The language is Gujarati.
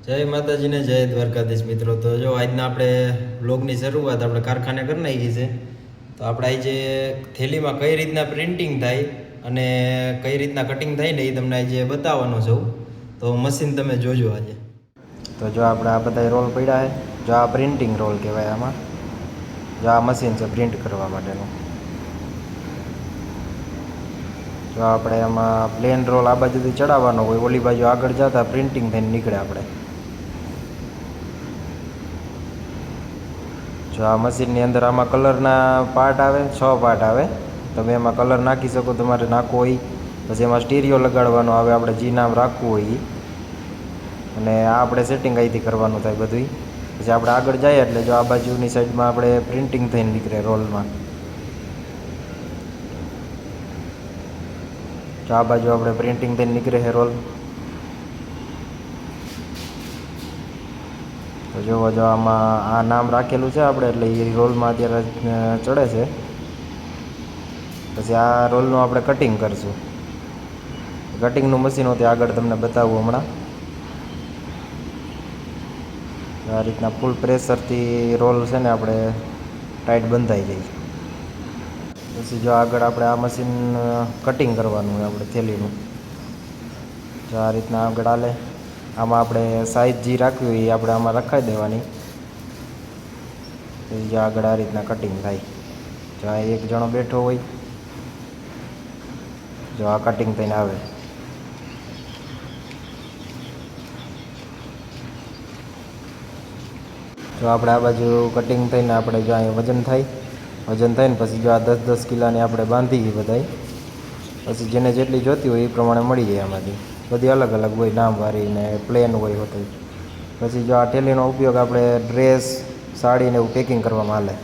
જય માતાજી ને જય દ્વારકાધીશ મિત્રો. તો જો આજના આપણે બ્લોગની શરૂઆત આપણે કારખાને કરી નાખી છે. તો આપણે આજે થેલીમાં કઈ રીતના પ્રિન્ટિંગ થાય અને કઈ રીતના કટિંગ થાય ને એ તમને આજે બતાવવાનો છું. તો મશીન તમે જોજો આજે. તો જો આપણે આ બધા રોલ પડ્યા છે. જો આ પ્રિન્ટિંગ રોલ કહેવાય. આમાં જો આ મશીન છે પ્રિન્ટ કરવા માટેનું. જો આપણે એમાં પ્લેન રોલ આ બાજુથી ચડાવવાનો હોય, ઓલી બાજુ આગળ જતા પ્રિન્ટિંગ થઈને નીકળે આપણે. જો આ મશીનની અંદર આમાં કલરના પાર્ટ આવે, 6 પાર્ટ આવે. તમે એમાં કલર નાખી શકો, તમારે નાખવો હોય. પછી એમાં સ્ટીરિયો લગાડવાનો આવે, આપણે જે નામ રાખવું હોય એ. અને આ આપણે સેટિંગ અહીંથી કરવાનું થાય બધું. પછી આપણે આગળ જઈએ એટલે જો આ બાજુની સાઈડમાં આપણે પ્રિન્ટિંગ થઈને નીકળે રોલમાં. જો આ બાજુ આપણે પ્રિન્ટિંગ થઈને નીકળે છે રોલ. તો જોવો, જો આમાં આ નામ રાખેલું છે આપણે, એટલે એ રોલમાં અત્યારે ચડે છે. પછી આ રોલનું આપણે કટિંગ કરીશું. કટિંગનું મશીન હોતી આગળ તમને બતાવું હમણાં. આ રીતના ફૂલ પ્રેશરથી રોલ છે ને આપણે ટાઈટ બંધાઈ જાય છે. પછી જો આગળ આપણે આ મશીન કટિંગ કરવાનું હોય આપણે થેલીનું. જો આ રીતના આગળ હાલે. આમાં આપણે સાઈઝ જે રાખવી હોય એ આપણે આમાં રખાઈ દેવાની. પછી જો આગળ આ રીતના કટિંગ થાય. જો આ એક જણો બેઠો હોય, જો આ કટિંગ થઈને આવે. જો આપણે આ બાજુ કટિંગ થઈને આપણે જો અહીંયા વજન થાય. વજન થઈને પછી જો આ 10-10 કિલોની આપણે બાંધી બધાય. પછી જેને જેટલી જોતી હોય એ પ્રમાણે મળી જાય. આમાંથી બધી અલગ અલગ હોય, નામવાળી ને પ્લેન હોય હોતી. પછી જો આ ઠેલીનો ઉપયોગ આપણે ડ્રેસ, સાડીને એવું પેકિંગ કરવામાં હાલે.